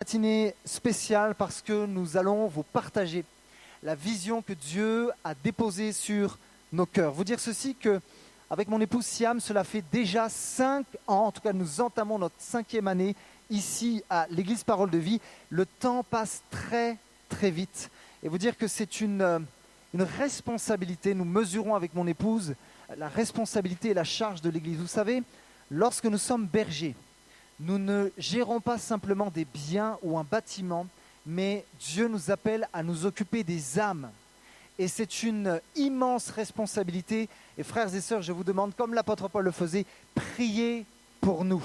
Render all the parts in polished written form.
matinée spéciale parce que nous allons vous partager la vision que Dieu a déposée sur nos cœurs. Vous dire ceci que avec mon épouse Siam, cela fait déjà 5 ans, en tout cas nous entamons notre 5e année ici à l'Église Parole de Vie. Le temps passe très très vite et vous dire que c'est une responsabilité. Nous mesurons avec mon épouse la responsabilité et la charge de l'Église. Vous savez, lorsque nous sommes bergers, nous ne gérons pas simplement des biens ou un bâtiment, mais Dieu nous appelle à nous occuper des âmes. Et c'est une immense responsabilité. Et frères et sœurs, je vous demande, comme l'apôtre Paul le faisait, priez pour nous.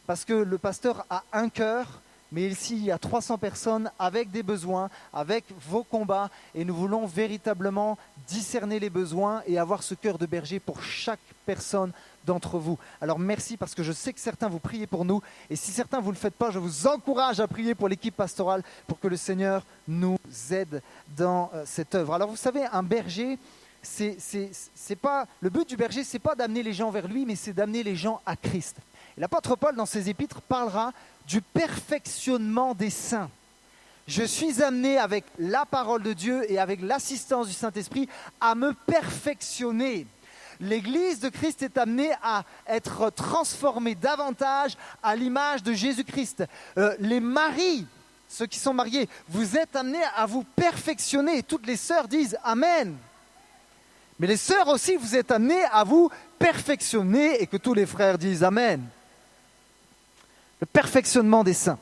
Parce que le pasteur a un cœur, mais ici, il y a 300 personnes avec des besoins, avec vos combats. Et nous voulons véritablement discerner les besoins et avoir ce cœur de berger pour chaque personne d'entre vous. Alors merci parce que je sais que certains vous priez pour nous. Et si certains vous ne le faites pas, je vous encourage à prier pour l'équipe pastorale pour que le Seigneur nous aide dans cette œuvre. Alors vous savez, un berger, c'est pas, le but du berger, c'est pas d'amener les gens vers lui, mais c'est d'amener les gens à Christ. Et l'apôtre Paul, dans ses épîtres, parlera du perfectionnement des saints. Je suis amené avec la parole de Dieu et avec l'assistance du Saint-Esprit à me perfectionner. L'Église de Christ est amenée à être transformée davantage à l'image de Jésus-Christ. Les maris, ceux qui sont mariés, vous êtes amenés à vous perfectionner. Toutes les sœurs disent Amen. Mais les sœurs aussi, vous êtes amenés à vous perfectionner et que tous les frères disent Amen. Le perfectionnement des saints.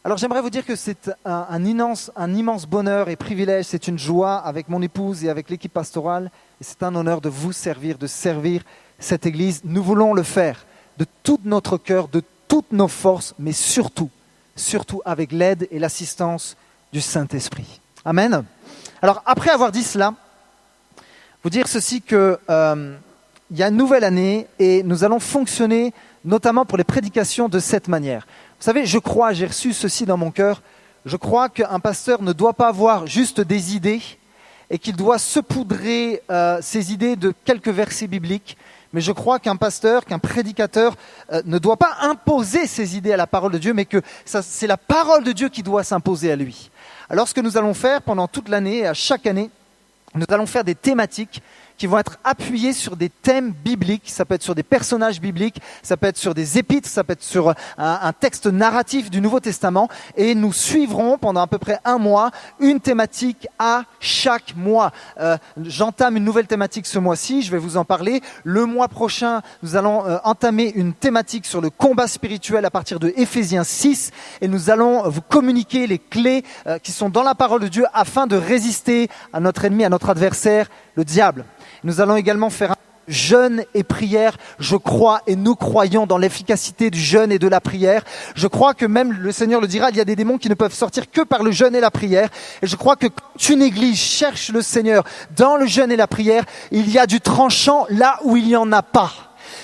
Alors j'aimerais vous dire que c'est un immense bonheur et privilège, c'est une joie avec mon épouse et avec l'équipe pastorale, et c'est un honneur de vous servir, de servir cette Église. Nous voulons le faire de tout notre cœur, de toutes nos forces, mais surtout avec l'aide et l'assistance du Saint-Esprit. Amen. Alors après avoir dit cela, vous dire ceci que il y a une nouvelle année et nous allons fonctionner notamment pour les prédications de cette manière. Vous savez, j'ai reçu ceci dans mon cœur, je crois qu'un pasteur ne doit pas avoir juste des idées et qu'il doit saupoudrer ses idées de quelques versets bibliques, mais je crois qu'un pasteur, qu'un prédicateur ne doit pas imposer ses idées à la parole de Dieu, mais que c'est la parole de Dieu qui doit s'imposer à lui. Alors ce que nous allons faire pendant toute l'année et à chaque année, nous allons faire des thématiques qui vont être appuyés sur des thèmes bibliques, ça peut être sur des personnages bibliques, ça peut être sur des épîtres, ça peut être sur un texte narratif du Nouveau Testament, et nous suivrons pendant à peu près 1 mois une thématique à chaque mois. J'entame une nouvelle thématique ce mois-ci, je vais vous en parler. Le mois prochain, nous allons entamer une thématique sur le combat spirituel à partir de Éphésiens 6, et nous allons vous communiquer les clés qui sont dans la parole de Dieu afin de résister à notre ennemi, à notre adversaire, le diable. Nous allons également faire un jeûne et prière. Je crois et nous croyons dans l'efficacité du jeûne et de la prière. Je crois que même le Seigneur le dira, il y a des démons qui ne peuvent sortir que par le jeûne et la prière. Et je crois que quand une église cherche le Seigneur dans le jeûne et la prière, il y a du tranchant là où il n'y en a pas.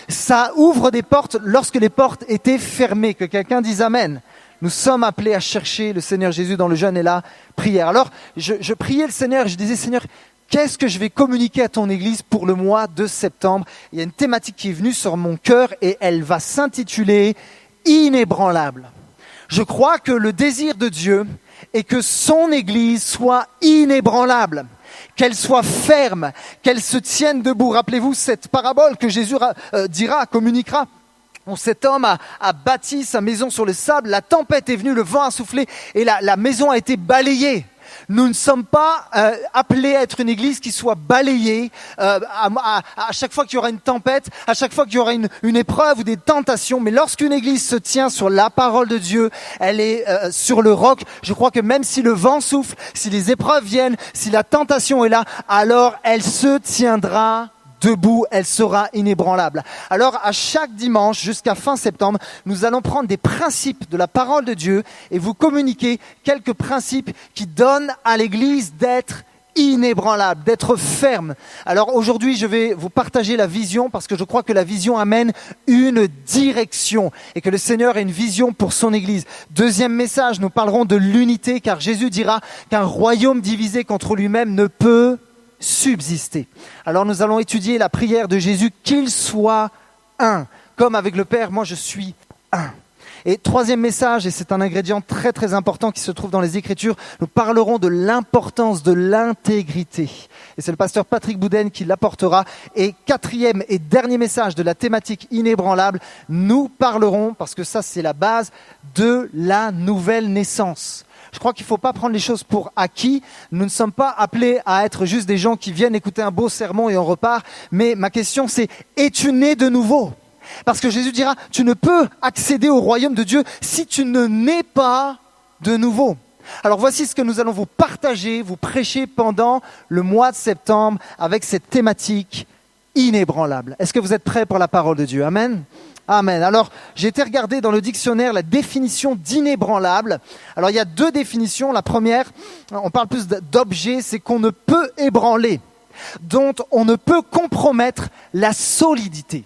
Ça ouvre des portes lorsque les portes étaient fermées. Que quelqu'un dise Amen. Nous sommes appelés à chercher le Seigneur Jésus dans le jeûne et la prière. Alors, je priais le Seigneur et je disais, Seigneur, qu'est-ce que je vais communiquer à ton Église pour le mois de septembre? Il y a une thématique qui est venue sur mon cœur et elle va s'intituler « Inébranlable ». Je crois que le désir de Dieu est que son Église soit inébranlable, qu'elle soit ferme, qu'elle se tienne debout. Rappelez-vous cette parabole que Jésus communiquera. Cet homme a bâti sa maison sur le sable, la tempête est venue, le vent a soufflé et la maison a été balayée. Nous ne sommes pas appelés à être une église qui soit balayée à chaque fois qu'il y aura une tempête, à chaque fois qu'il y aura une épreuve ou des tentations. Mais lorsqu'une église se tient sur la parole de Dieu, elle est sur le roc. Je crois que même si le vent souffle, si les épreuves viennent, si la tentation est là, alors elle se tiendra debout, elle sera inébranlable. Alors à chaque dimanche jusqu'à fin septembre, nous allons prendre des principes de la parole de Dieu et vous communiquer quelques principes qui donnent à l'Église d'être inébranlable, d'être ferme. Alors aujourd'hui, je vais vous partager la vision parce que je crois que la vision amène une direction et que le Seigneur a une vision pour son Église. Deuxième message, nous parlerons de l'unité car Jésus dira qu'un royaume divisé contre lui-même ne peut subsister. Alors nous allons étudier la prière de Jésus, qu'il soit un. Comme avec le Père, moi je suis un. Et troisième message, et c'est un ingrédient très très important qui se trouve dans les Écritures, nous parlerons de l'importance de l'intégrité. Et c'est le pasteur Patrick Bouden qui l'apportera. Et quatrième et dernier message de la thématique inébranlable, nous parlerons, parce que ça c'est la base, de la nouvelle naissance. Je crois qu'il ne faut pas prendre les choses pour acquis. Nous ne sommes pas appelés à être juste des gens qui viennent écouter un beau sermon et on repart. Mais ma question c'est, es-tu né de nouveau ? Parce que Jésus dira, tu ne peux accéder au royaume de Dieu si tu ne nais pas de nouveau. Alors voici ce que nous allons vous partager, vous prêcher pendant le mois de septembre avec cette thématique inébranlable. Est-ce que vous êtes prêts pour la parole de Dieu ? Amen. Amen. Alors, j'ai été regarder dans le dictionnaire la définition d'inébranlable. Alors, il y a deux définitions. La première, on parle plus d'objet, c'est qu'on ne peut ébranler, dont on ne peut compromettre la solidité.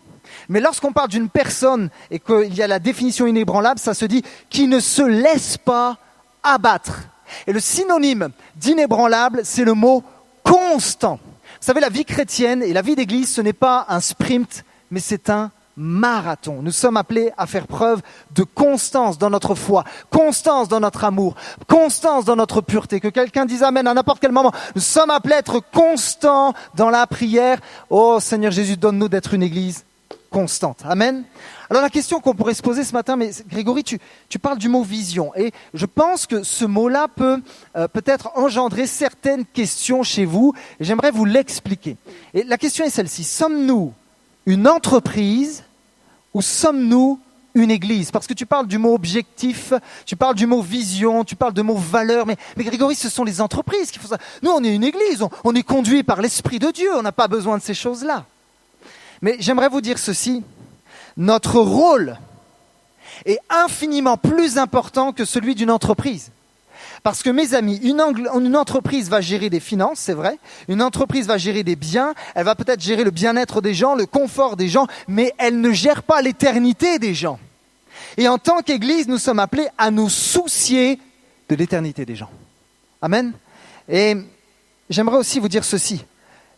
Mais lorsqu'on parle d'une personne et qu'il y a la définition inébranlable, ça se dit qui ne se laisse pas abattre. Et le synonyme d'inébranlable, c'est le mot constant. Vous savez, la vie chrétienne et la vie d'église, ce n'est pas un sprint, mais c'est un marathon. Nous sommes appelés à faire preuve de constance dans notre foi, constance dans notre amour, constance dans notre pureté. Que quelqu'un dise amen à n'importe quel moment. Nous sommes appelés à être constants dans la prière. Oh Seigneur Jésus, donne-nous d'être une église constante. Amen. Alors la question qu'on pourrait se poser ce matin, mais Grégory, tu parles du mot vision. Et je pense que ce mot-là peut peut-être engendrer certaines questions chez vous. Et j'aimerais vous l'expliquer. Et la question est celle-ci. Sommes-nous une entreprise ou sommes-nous une église ? Parce que tu parles du mot objectif, tu parles du mot vision, tu parles de mot valeur, mais Grégory, ce sont les entreprises qui font ça. Nous, on est une église, on est conduit par l'Esprit de Dieu, on n'a pas besoin de ces choses-là. Mais j'aimerais vous dire ceci, notre rôle est infiniment plus important que celui d'une entreprise. Parce que mes amis, une entreprise va gérer des finances, c'est vrai. Une entreprise va gérer des biens. Elle va peut-être gérer le bien-être des gens, le confort des gens, mais elle ne gère pas l'éternité des gens. Et en tant qu'Église, nous sommes appelés à nous soucier de l'éternité des gens. Amen. Et j'aimerais aussi vous dire ceci.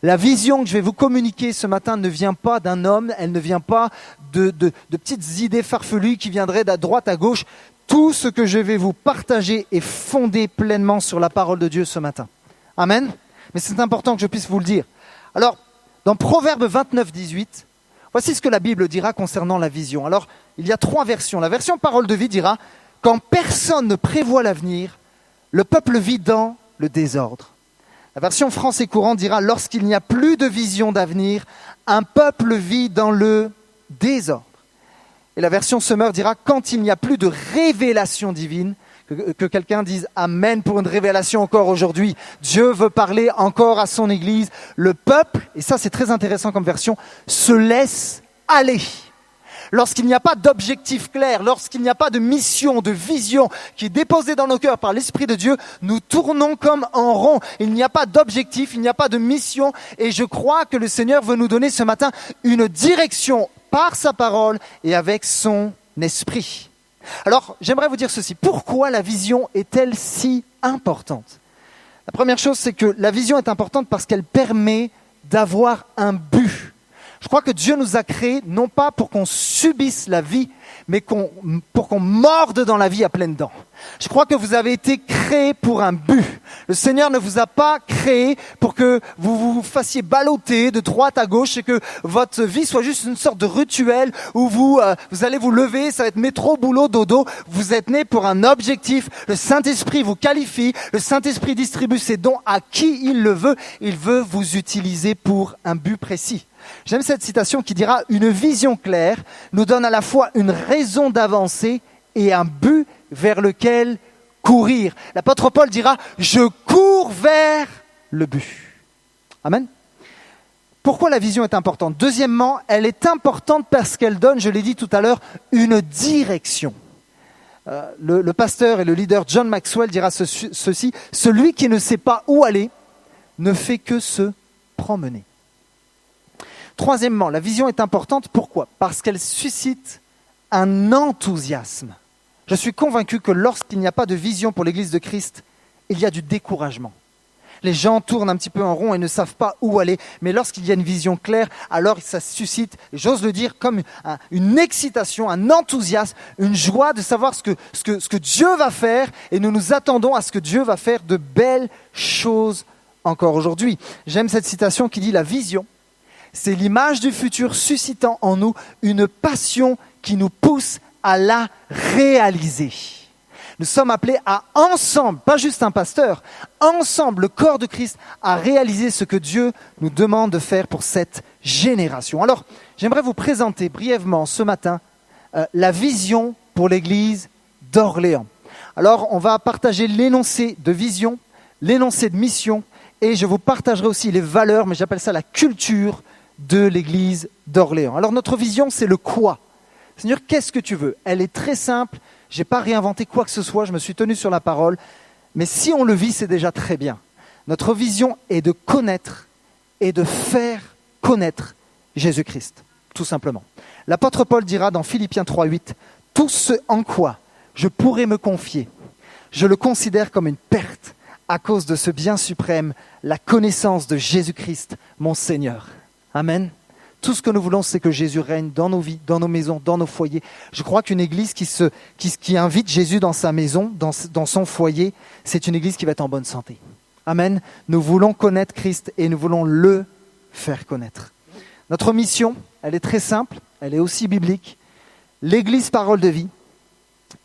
La vision que je vais vous communiquer ce matin ne vient pas d'un homme, elle ne vient pas de petites idées farfelues qui viendraient de droite à gauche. Tout ce que je vais vous partager est fondé pleinement sur la parole de Dieu ce matin. Amen. Mais c'est important que je puisse vous le dire. Alors, dans Proverbe 29, 18, voici ce que la Bible dira concernant la vision. Alors, il y a 3 versions. La version parole de vie dira « Quand personne ne prévoit l'avenir, le peuple vit dans le désordre ». La version français courant dira « Lorsqu'il n'y a plus de vision d'avenir, un peuple vit dans le désordre ». Et la version Semeur dira « Quand il n'y a plus de révélation divine », que quelqu'un dise « Amen » pour une révélation encore aujourd'hui. Dieu veut parler encore à son Église. Le peuple, et ça c'est très intéressant comme version, se laisse aller. Lorsqu'il n'y a pas d'objectif clair, lorsqu'il n'y a pas de mission, de vision qui est déposée dans nos cœurs par l'Esprit de Dieu, nous tournons comme en rond. Il n'y a pas d'objectif, il n'y a pas de mission. Et je crois que le Seigneur veut nous donner ce matin une direction par sa parole et avec son esprit. Alors, j'aimerais vous dire ceci. Pourquoi la vision est-elle si importante ? La première chose, c'est que la vision est importante parce qu'elle permet d'avoir un but. Je crois que Dieu nous a créés non pas pour qu'on subisse la vie, mais pour qu'on morde dans la vie à pleines dents. Je crois que vous avez été créés pour un but. Le Seigneur ne vous a pas créé pour que vous vous fassiez balloter de droite à gauche et que votre vie soit juste une sorte de rituel où vous allez vous lever, ça va être métro, boulot, dodo. Vous êtes nés pour un objectif. Le Saint-Esprit vous qualifie. Le Saint-Esprit distribue ses dons à qui il le veut. Il veut vous utiliser pour un but précis. J'aime cette citation qui dira « Une vision claire nous donne à la fois une raison d'avancer et un but vers lequel courir. » L'apôtre Paul dira « Je cours vers le but. » Amen. Pourquoi la vision est importante ? Deuxièmement, elle est importante parce qu'elle donne, je l'ai dit tout à l'heure, une direction. Le pasteur et le leader John Maxwell dira ceci « Celui qui ne sait pas où aller ne fait que se promener. » Troisièmement, la vision est importante. Pourquoi ? Parce qu'elle suscite un enthousiasme. Je suis convaincu que lorsqu'il n'y a pas de vision pour l'Église de Christ, il y a du découragement. Les gens tournent un petit peu en rond et ne savent pas où aller. Mais lorsqu'il y a une vision claire, alors ça suscite, j'ose le dire, comme une excitation, un enthousiasme, une joie de savoir ce que Dieu va faire. Et nous nous attendons à ce que Dieu va faire de belles choses encore aujourd'hui. J'aime cette citation qui dit « La vision, c'est l'image du futur suscitant en nous une passion qui nous pousse à la réaliser. » Nous sommes appelés à ensemble, pas juste un pasteur, ensemble, le corps de Christ, à réaliser ce que Dieu nous demande de faire pour cette génération. Alors, j'aimerais vous présenter brièvement ce matin la vision pour l'église d'Orléans. Alors, on va partager l'énoncé de vision, l'énoncé de mission, et je vous partagerai aussi les valeurs, mais j'appelle ça la culture de l'église d'Orléans. Alors, notre vision, c'est le quoi. Seigneur, qu'est-ce que tu veux ? Elle est très simple. Je n'ai pas réinventé quoi que ce soit, je me suis tenu sur la parole. Mais si on le vit, c'est déjà très bien. Notre vision est de connaître et de faire connaître Jésus-Christ, tout simplement. L'apôtre Paul dira dans Philippiens 3,8 « Tout ce en quoi je pourrais me confier, je le considère comme une perte à cause de ce bien suprême, la connaissance de Jésus-Christ, mon Seigneur. » Amen. Tout ce que nous voulons, c'est que Jésus règne dans nos vies, dans nos maisons, dans nos foyers. Je crois qu'une église qui invite Jésus dans sa maison, dans son foyer, c'est une église qui va être en bonne santé. Amen. Nous voulons connaître Christ et nous voulons le faire connaître. Notre mission, elle est très simple, elle est aussi biblique. L'église Parole de Vie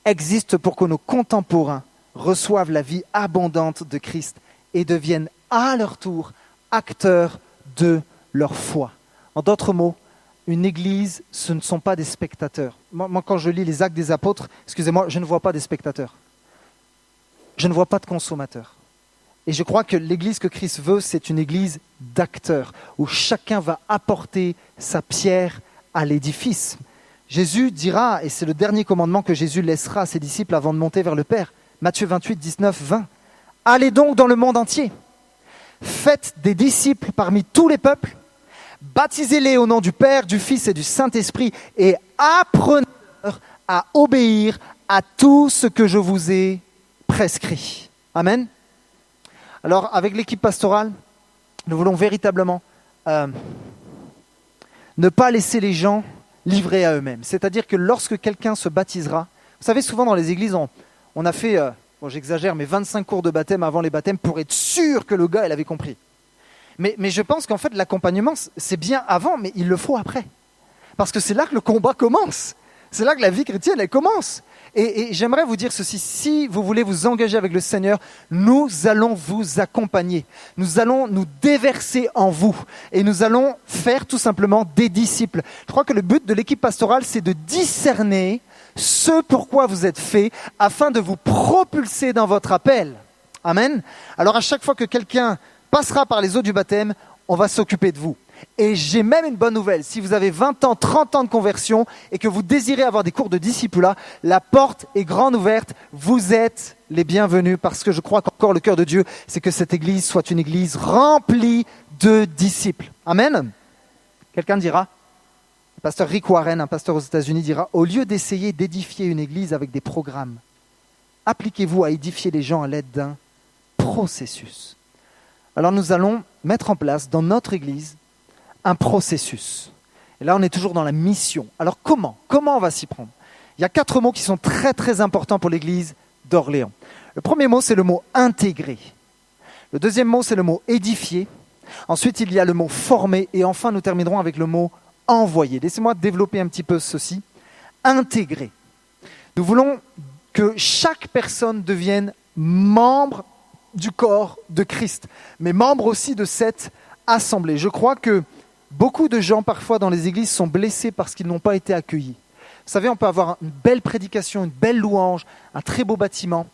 existe pour que nos contemporains reçoivent la vie abondante de Christ et deviennent à leur tour acteurs de leur foi. En d'autres mots, une église, ce ne sont pas des spectateurs. Moi, quand je lis les Actes des Apôtres, excusez-moi, je ne vois pas des spectateurs. Je ne vois pas de consommateurs. Et je crois que l'église que Christ veut, c'est une église d'acteurs, où chacun va apporter sa pierre à l'édifice. Jésus dira, et c'est le dernier commandement que Jésus laissera à ses disciples avant de monter vers le Père, Matthieu 28, 19, 20. « Allez donc dans le monde entier, faites des disciples parmi tous les peuples, baptisez-les au nom du Père, du Fils et du Saint-Esprit et apprenez-leur à obéir à tout ce que je vous ai prescrit. » Amen. Alors, avec l'équipe pastorale, nous voulons véritablement ne pas laisser les gens livrés à eux-mêmes. C'est-à-dire que lorsque quelqu'un se baptisera, vous savez, souvent dans les églises, on a fait, j'exagère, mais 25 cours de baptême avant les baptêmes pour être sûr que le gars, il avait compris. Mais je pense qu'en fait, l'accompagnement, c'est bien avant, mais il le faut après. Parce que c'est là que le combat commence. C'est là que la vie chrétienne, elle commence. Et j'aimerais vous dire ceci, si vous voulez vous engager avec le Seigneur, nous allons vous accompagner. Nous allons nous déverser en vous. Et nous allons faire tout simplement des disciples. Je crois que le but de l'équipe pastorale, c'est de discerner ce pourquoi vous êtes fait, afin de vous propulser dans votre appel. Amen. Alors à chaque fois que quelqu'un passera par les eaux du baptême, on va s'occuper de vous. Et j'ai même une bonne nouvelle, si vous avez 20 ans, 30 ans de conversion et que vous désirez avoir des cours de discipula, la porte est grande ouverte, vous êtes les bienvenus parce que je crois qu'encore le cœur de Dieu, c'est que cette église soit une église remplie de disciples. Amen. Quelqu'un dira, le pasteur Rick Warren, un pasteur aux États-Unis, dira, au lieu d'essayer d'édifier une église avec des programmes, appliquez-vous à édifier les gens à l'aide d'un processus. Alors nous allons mettre en place dans notre église un processus. Et là, on est toujours dans la mission. Alors comment on va s'y prendre ? Il y a 4 mots qui sont très très importants pour l'église d'Orléans. Le premier mot, c'est le mot intégrer. Le deuxième mot, c'est le mot édifier. Ensuite, il y a le mot former. Et enfin, nous terminerons avec le mot envoyer. Laissez-moi développer un petit peu ceci. Intégrer. Nous voulons que chaque personne devienne membre du corps de Christ, mais membre aussi de cette assemblée. Je crois que beaucoup de gens, parfois, dans les églises, sont blessés parce qu'ils n'ont pas été accueillis. Vous savez, on peut avoir une belle prédication, une belle louange, un très beau bâtiment,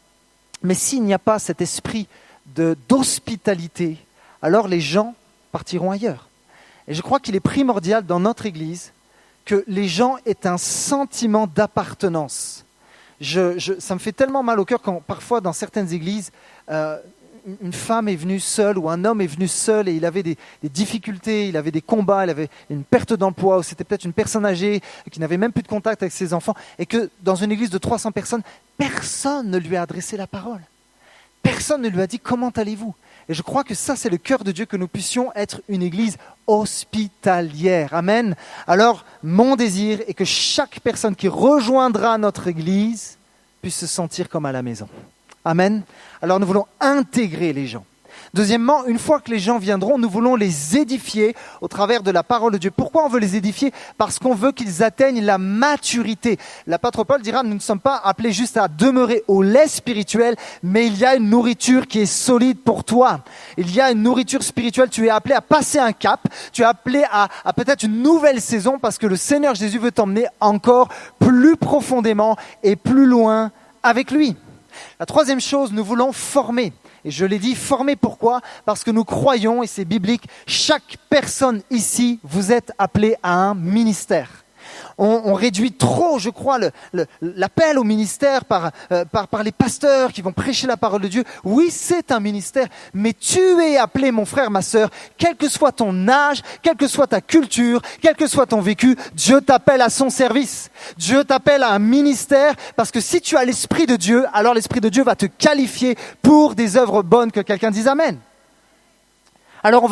mais s'il n'y a pas cet esprit d'hospitalité, alors les gens partiront ailleurs. Et je crois qu'il est primordial dans notre église que les gens aient un sentiment d'appartenance. Ça me fait tellement mal au cœur quand parfois dans certaines églises, une femme est venue seule ou un homme est venu seul et il avait des difficultés, il avait des combats, il avait une perte d'emploi ou c'était peut-être une personne âgée qui n'avait même plus de contact avec ses enfants et que dans une église de 300 personnes, personne ne lui a adressé la parole. Personne ne lui a dit « Comment allez-vous » Et je crois que ça, c'est le cœur de Dieu, que nous puissions être une église hospitalière. Amen. Alors, mon désir est que chaque personne qui rejoindra notre église puisse se sentir comme à la maison. Amen. Alors, nous voulons intégrer les gens. Deuxièmement, une fois que les gens viendront, nous voulons les édifier au travers de la parole de Dieu. Pourquoi on veut les édifier ? Parce qu'on veut qu'ils atteignent la maturité. L'apôtre Paul dira, nous ne sommes pas appelés juste à demeurer au lait spirituel, mais il y a une nourriture qui est solide pour toi. Il y a une nourriture spirituelle, tu es appelé à passer un cap, tu es appelé à peut-être une nouvelle saison, parce que le Seigneur Jésus veut t'emmener encore plus profondément et plus loin avec lui. La troisième chose, nous voulons former. Et je l'ai dit, former pourquoi ? Parce que nous croyons, et c'est biblique, chaque personne ici, vous êtes appelé à un ministère. On réduit trop, je crois, l'appel au ministère par les pasteurs qui vont prêcher la parole de Dieu. Oui, c'est un ministère, mais tu es appelé, mon frère, ma sœur, quel que soit ton âge, quelle que soit ta culture, quel que soit ton vécu, Dieu t'appelle à son service. Dieu t'appelle à un ministère, parce que si tu as l'Esprit de Dieu, alors l'Esprit de Dieu va te qualifier pour des œuvres bonnes, que quelqu'un dise Amen. Alors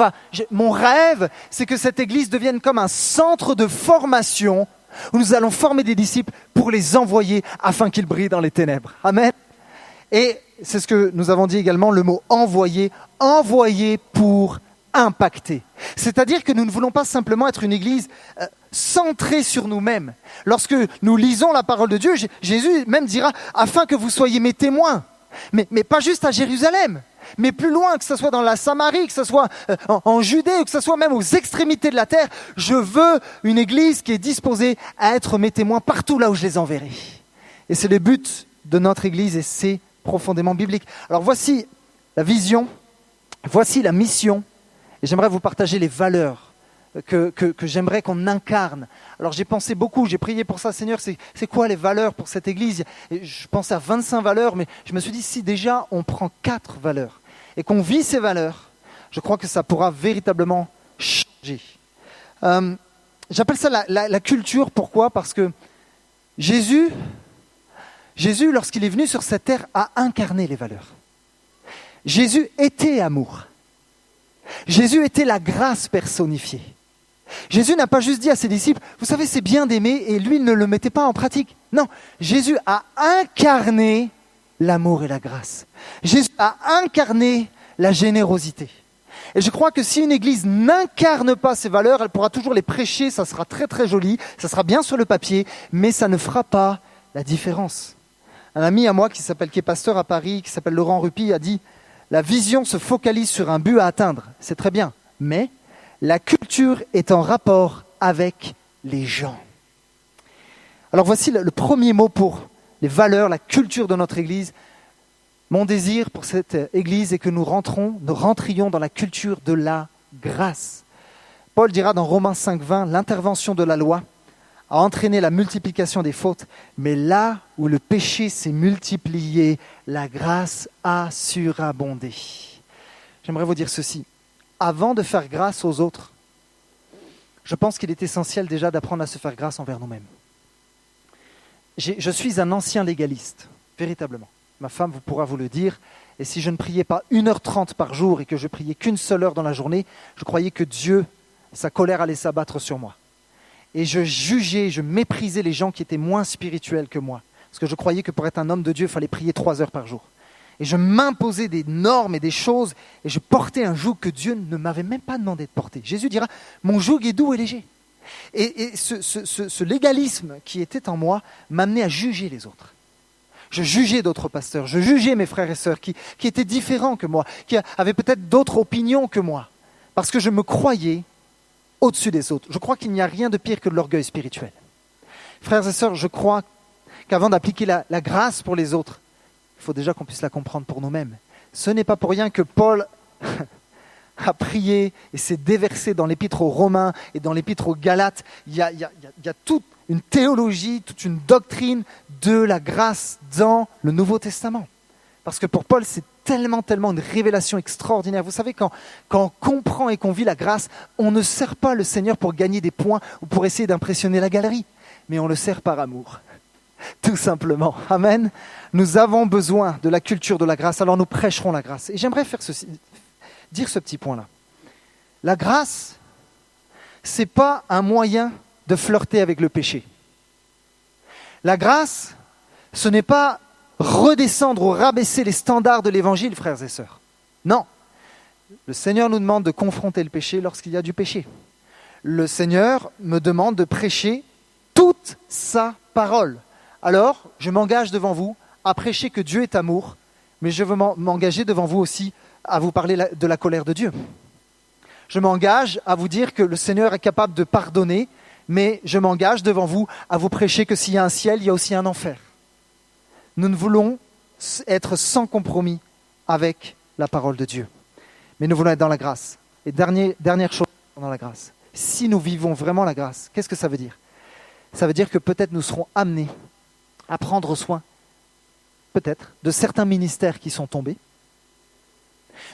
mon rêve, c'est que cette église devienne comme un centre de formation où nous allons former des disciples pour les envoyer afin qu'ils brillent dans les ténèbres. Amen. Et c'est ce que nous avons dit également, le mot envoyer pour impacter. C'est-à-dire que nous ne voulons pas simplement être une église centrée sur nous-mêmes. Lorsque nous lisons la parole de Dieu, Jésus même dira afin que vous soyez mes témoins. Mais pas juste à Jérusalem, mais plus loin, que ce soit dans la Samarie, que ce soit en Judée, ou que ce soit même aux extrémités de la terre. Je veux une église qui est disposée à être mes témoins partout là où je les enverrai. Et c'est le but de notre église et c'est profondément biblique. Alors voici la vision, voici la mission et j'aimerais vous partager les valeurs que j'aimerais qu'on incarne. Alors j'ai pensé beaucoup, j'ai prié pour ça, Seigneur, c'est quoi les valeurs pour cette église ? Et je pensais à 25 valeurs, mais je me suis dit, si déjà on prend 4 valeurs et qu'on vit ces valeurs, je crois que ça pourra véritablement changer. J'appelle ça la culture, pourquoi ? Parce que Jésus, lorsqu'il est venu sur cette terre, a incarné les valeurs. Jésus était amour. Jésus était la grâce personnifiée. Jésus n'a pas juste dit à ses disciples, vous savez, c'est bien d'aimer, et lui ne le mettait pas en pratique. Non, Jésus a incarné l'amour et la grâce. Jésus a incarné la générosité. Et je crois que si une église n'incarne pas ces valeurs, elle pourra toujours les prêcher, ça sera très très joli, ça sera bien sur le papier, mais ça ne fera pas la différence. Un ami à moi qui est pasteur à Paris, qui s'appelle Laurent Rupi, a dit, la vision se focalise sur un but à atteindre, c'est très bien, mais la culture est en rapport avec les gens. Alors voici le premier mot pour les valeurs, la culture de notre Église. Mon désir pour cette Église est que nous rentrions dans la culture de la grâce. Paul dira dans Romains 5,20, l'intervention de la loi a entraîné la multiplication des fautes, mais là où le péché s'est multiplié, la grâce a surabondé. J'aimerais vous dire ceci. Avant de faire grâce aux autres, je pense qu'il est essentiel déjà d'apprendre à se faire grâce envers nous-mêmes. Je suis un ancien légaliste, véritablement. Ma femme pourra vous le dire. Et si je ne priais pas 1h30 par jour et que je priais qu'une seule heure dans la journée, je croyais que Dieu, sa colère allait s'abattre sur moi. Et je jugeais, je méprisais les gens qui étaient moins spirituels que moi. Parce que je croyais que pour être un homme de Dieu, il fallait prier 3 heures par jour. Et je m'imposais des normes et des choses, et je portais un joug que Dieu ne m'avait même pas demandé de porter. Jésus dira, mon joug est doux et léger. Et ce légalisme qui était en moi m'amenait à juger les autres. Je jugeais d'autres pasteurs, je jugeais mes frères et sœurs qui étaient différents que moi, qui avaient peut-être d'autres opinions que moi, parce que je me croyais au-dessus des autres. Je crois qu'il n'y a rien de pire que de l'orgueil spirituel. Frères et sœurs, je crois qu'avant d'appliquer la grâce pour les autres, il faut déjà qu'on puisse la comprendre pour nous-mêmes. Ce n'est pas pour rien que Paul a prié et s'est déversé dans l'épître aux Romains et dans l'épître aux Galates. Il y a toute une théologie, toute une doctrine de la grâce dans le Nouveau Testament. Parce que pour Paul, c'est tellement une révélation extraordinaire. Vous savez, quand on comprend et qu'on vit la grâce, on ne sert pas le Seigneur pour gagner des points ou pour essayer d'impressionner la galerie, mais on le sert par amour. Tout simplement. Amen. Nous avons besoin de la culture de la grâce, alors nous prêcherons la grâce. Et j'aimerais faire dire ce petit point-là. La grâce, ce n'est pas un moyen de flirter avec le péché. La grâce, ce n'est pas redescendre ou rabaisser les standards de l'évangile, frères et sœurs. Non. Le Seigneur nous demande de confronter le péché lorsqu'il y a du péché. Le Seigneur me demande de prêcher toute sa parole. Alors, je m'engage devant vous à prêcher que Dieu est amour, mais je veux m'engager devant vous aussi à vous parler de la colère de Dieu. Je m'engage à vous dire que le Seigneur est capable de pardonner, mais je m'engage devant vous à vous prêcher que s'il y a un ciel, il y a aussi un enfer. Nous ne voulons être sans compromis avec la parole de Dieu. Mais nous voulons être dans la grâce. Et dernière chose dans la grâce. Si nous vivons vraiment la grâce, qu'est-ce que ça veut dire ? Ça veut dire que peut-être nous serons amenés à prendre soin, peut-être, de certains ministères qui sont tombés,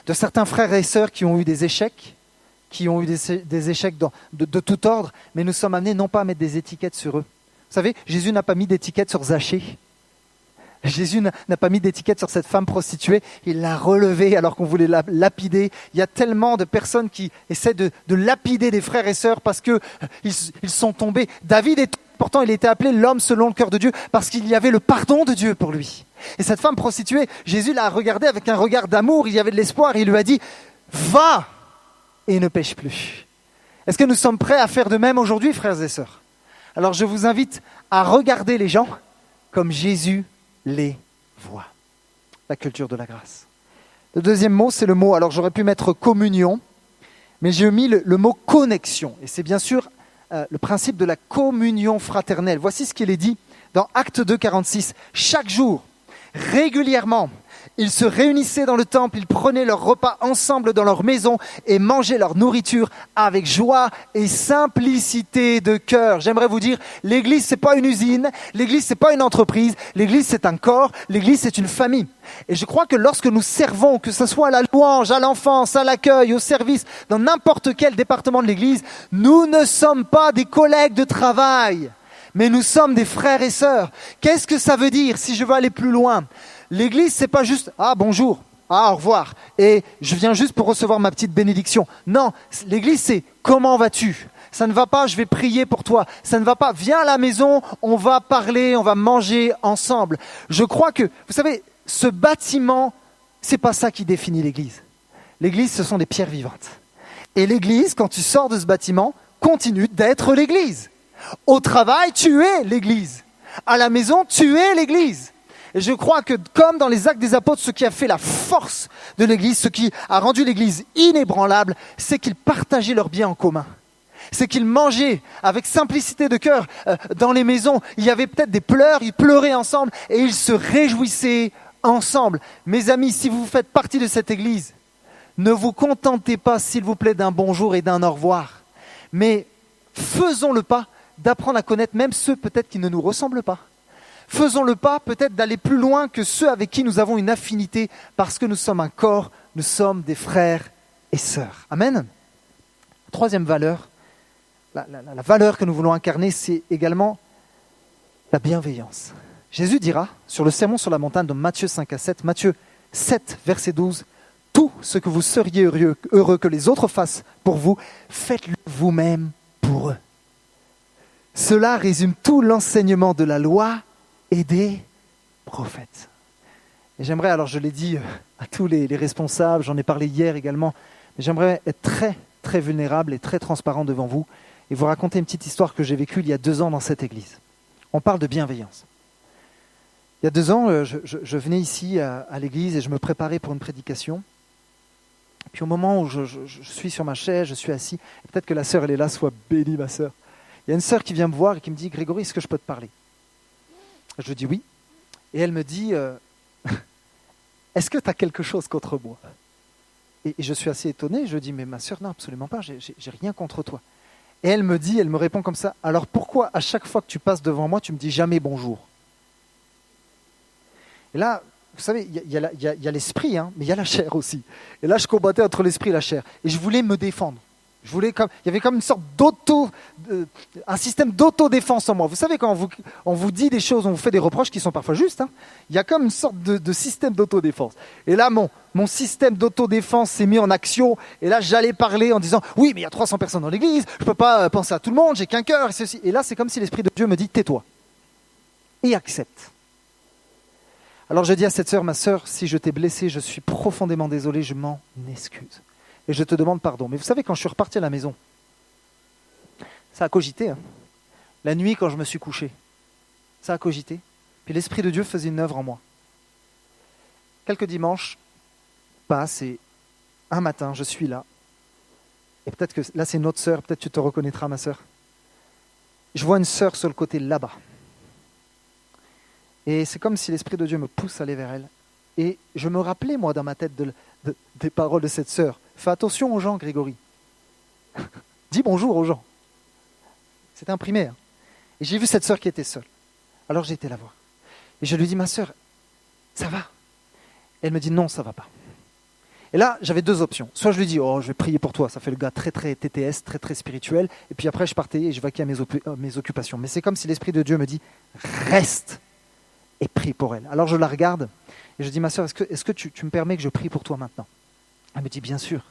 de certains frères et sœurs qui ont eu des échecs, qui ont eu des échecs de tout ordre, mais nous sommes amenés non pas à mettre des étiquettes sur eux. Vous savez, Jésus n'a pas mis d'étiquette sur Zachée. Jésus n'a pas mis d'étiquette sur cette femme prostituée, il l'a relevée alors qu'on voulait la lapider. Il y a tellement de personnes qui essaient de lapider des frères et sœurs parce qu'ils sont tombés. David, pourtant, il était appelé l'homme selon le cœur de Dieu parce qu'il y avait le pardon de Dieu pour lui. Et cette femme prostituée, Jésus l'a regardée avec un regard d'amour, il y avait de l'espoir, il lui a dit « Va et ne pêche plus ». Est-ce que nous sommes prêts à faire de même aujourd'hui, frères et sœurs ? Alors je vous invite à regarder les gens comme Jésus les voit. La culture de la grâce. Le deuxième mot, c'est le mot, alors j'aurais pu mettre communion, mais j'ai mis le mot connexion. Et c'est bien sûr le principe de la communion fraternelle. Voici ce qu'il est dit dans Actes 2, 46. Chaque jour, régulièrement, ils se réunissaient dans le temple, ils prenaient leur repas ensemble dans leur maison et mangeaient leur nourriture avec joie et simplicité de cœur. J'aimerais vous dire, l'église, ce n'est pas une usine, l'église, ce n'est pas une entreprise, l'église, c'est un corps, l'église, c'est une famille. Et je crois que lorsque nous servons, que ce soit à la louange, à l'enfance, à l'accueil, au service, dans n'importe quel département de l'église, nous ne sommes pas des collègues de travail, mais nous sommes des frères et sœurs. Qu'est-ce que ça veut dire si je veux aller plus loin ? L'église, ce n'est pas juste « Ah, bonjour, ah, au revoir, et je viens juste pour recevoir ma petite bénédiction ». Non, l'église, c'est « Comment vas-tu » ? Ça ne va pas, je vais prier pour toi. Ça ne va pas, viens à la maison, on va parler, on va manger ensemble. Je crois que, vous savez, ce bâtiment, ce n'est pas ça qui définit l'église. L'église, ce sont des pierres vivantes. Et l'église, quand tu sors de ce bâtiment, continue d'être l'église. Au travail, tu es l'église. À la maison, tu es l'église. Et je crois que comme dans les Actes des Apôtres, ce qui a fait la force de l'Église, ce qui a rendu l'Église inébranlable, c'est qu'ils partageaient leurs biens en commun. C'est qu'ils mangeaient avec simplicité de cœur dans les maisons. Il y avait peut-être des pleurs, ils pleuraient ensemble et ils se réjouissaient ensemble. Mes amis, si vous faites partie de cette Église, ne vous contentez pas, s'il vous plaît, d'un bonjour et d'un au revoir. Mais faisons le pas d'apprendre à connaître même ceux peut-être qui ne nous ressemblent pas. Faisons le pas peut-être d'aller plus loin que ceux avec qui nous avons une affinité parce que nous sommes un corps, nous sommes des frères et sœurs. Amen. Troisième valeur, la valeur que nous voulons incarner, c'est également la bienveillance. Jésus dira sur le sermon sur la montagne de Matthieu 5 à 7, Matthieu 7, verset 12, « Tout ce que vous seriez heureux que les autres fassent pour vous, faites-le vous-même pour eux. » Cela résume tout l'enseignement de la loi et des prophètes. Et j'aimerais, alors je l'ai dit à tous les responsables, j'en ai parlé hier également, mais j'aimerais être très, très vulnérable et très transparent devant vous et vous raconter une petite histoire que j'ai vécue il y a 2 ans dans cette église. On parle de bienveillance. Il y a 2 ans, je venais ici à l'église et je me préparais pour une prédication. Puis au moment où je suis sur ma chaise, je suis assis, et peut-être que la sœur, elle est là, soit bénie ma sœur. Il y a une sœur qui vient me voir et qui me dit « Grégory, est-ce que je peux te parler ?» Je lui dis oui. Et elle me dit « Est-ce que tu as quelque chose contre moi ?» Et je suis assez étonné. Je dis « Mais ma sœur, non, absolument pas. J'ai rien contre toi. » Et elle me répond comme ça « Alors pourquoi à chaque fois que tu passes devant moi, tu me dis jamais bonjour ?» Et là, vous savez, il y a l'esprit, hein, mais il y a la chair aussi. Et là, je combattais entre l'esprit et la chair. Et je voulais me défendre. Il y avait comme une sorte un système d'autodéfense en moi. Vous savez, quand on vous dit des choses, on vous fait des reproches qui sont parfois justes, hein, il y a comme une sorte de système d'autodéfense. Et là, mon système d'autodéfense s'est mis en action. Et là, j'allais parler en disant, oui, mais il y a 300 personnes dans l'église, je ne peux pas penser à tout le monde, j'ai qu'un cœur, et ceci. Et là, c'est comme si l'Esprit de Dieu me dit, tais-toi. Et accepte. Alors je dis à cette sœur, ma sœur, si je t'ai blessé, je suis profondément désolé, je m'en excuse. Et je te demande pardon. Mais vous savez, quand je suis reparti à la maison, ça a cogité. Hein. La nuit, quand je me suis couché, ça a cogité. Puis l'Esprit de Dieu faisait une œuvre en moi. Quelques dimanches passent et un matin, je suis là. Et peut-être que là, c'est notre sœur, peut-être tu te reconnaîtras, ma sœur. Je vois une sœur sur le côté là-bas. Et c'est comme si l'Esprit de Dieu me pousse à aller vers elle. Et je me rappelais, moi, dans ma tête, des paroles de cette sœur. Fais attention aux gens, Grégory. Dis bonjour aux gens. C'était imprimé. Hein. Et j'ai vu cette sœur qui était seule. Alors j'ai été la voir. Et je lui dis, ma sœur, ça va? Elle me dit, non, ça va pas. Et là, j'avais deux options. Soit je lui dis, oh, je vais prier pour toi. Ça fait le gars très, très TTS, très, très spirituel. Et puis après, je partais et je vaquais à mes occupations. Mais c'est comme si l'Esprit de Dieu me dit, reste et prie pour elle. Alors je la regarde et je dis, ma sœur, est-ce que tu me permets que je prie pour toi maintenant? Elle me dit, bien sûr.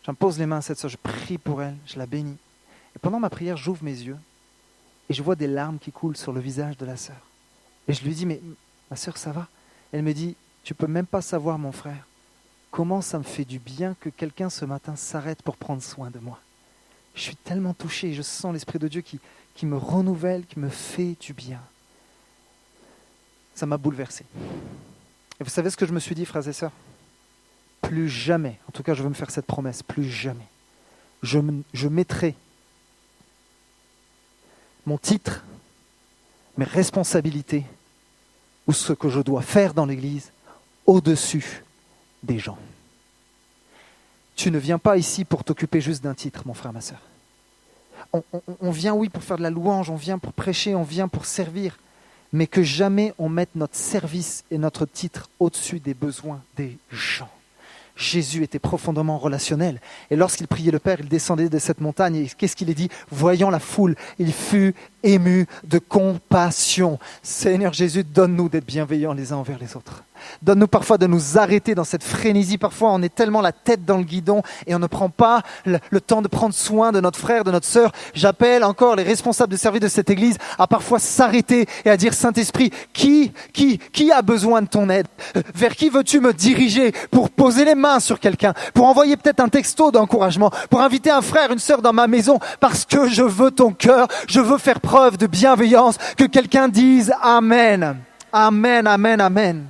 J'impose les mains à cette sœur, je prie pour elle, je la bénis. Et pendant ma prière, j'ouvre mes yeux et je vois des larmes qui coulent sur le visage de la sœur. Et je lui dis, mais ma sœur, ça va? Elle me dit, tu peux même pas savoir, mon frère, comment ça me fait du bien que quelqu'un ce matin s'arrête pour prendre soin de moi. Je suis tellement touché, je sens l'Esprit de Dieu qui me renouvelle, qui me fait du bien. Ça m'a bouleversé. Et vous savez ce que je me suis dit, frères et sœurs? Plus jamais, en tout cas je veux me faire cette promesse, plus jamais, je mettrai mon titre, mes responsabilités, ou ce que je dois faire dans l'Église, au-dessus des gens. Tu ne viens pas ici pour t'occuper juste d'un titre, mon frère, ma sœur. On vient, oui, pour faire de la louange, on vient pour prêcher, on vient pour servir, mais que jamais on mette notre service et notre titre au-dessus des besoins des gens. Jésus était profondément relationnel. Et lorsqu'il priait le Père, il descendait de cette montagne. Et qu'est-ce qu'il a dit? Voyant la foule, il fut ému de compassion. Seigneur Jésus, donne-nous d'être bienveillants les uns envers les autres. Donne-nous parfois de nous arrêter dans cette frénésie. Parfois, on est tellement la tête dans le guidon et on ne prend pas le temps de prendre soin de notre frère, de notre sœur. J'appelle encore les responsables de service de cette église à parfois s'arrêter et à dire, Saint-Esprit, qui a besoin de ton aide? Vers qui veux-tu me diriger pour poser les mains sur quelqu'un, pour envoyer peut-être un texto d'encouragement, pour inviter un frère, une sœur dans ma maison, parce que je veux ton cœur, je veux faire preuve de bienveillance, que quelqu'un dise Amen. Amen, Amen, Amen.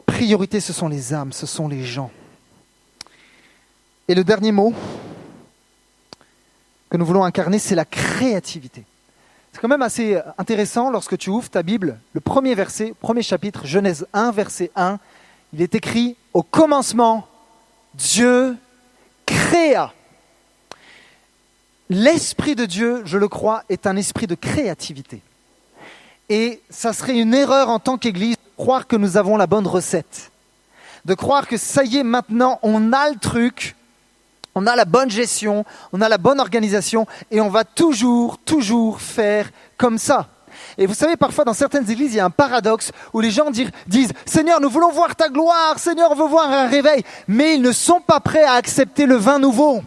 Priorité, ce sont les âmes, ce sont les gens. Et le dernier mot que nous voulons incarner, c'est la créativité. C'est quand même assez intéressant lorsque tu ouvres ta Bible, le premier verset, premier chapitre, Genèse 1, verset 1, il est écrit « Au commencement, Dieu créa ». L'Esprit de Dieu, je le crois, est un esprit de créativité. Et ça serait une erreur en tant qu'Église de croire que nous avons la bonne recette. De croire que ça y est, maintenant, on a le truc, on a la bonne gestion, on a la bonne organisation et on va toujours faire comme ça. Et vous savez, parfois dans certaines églises, il y a un paradoxe où les gens disent « Seigneur, nous voulons voir ta gloire, Seigneur, on veut voir un réveil », mais ils ne sont pas prêts à accepter le vin nouveau.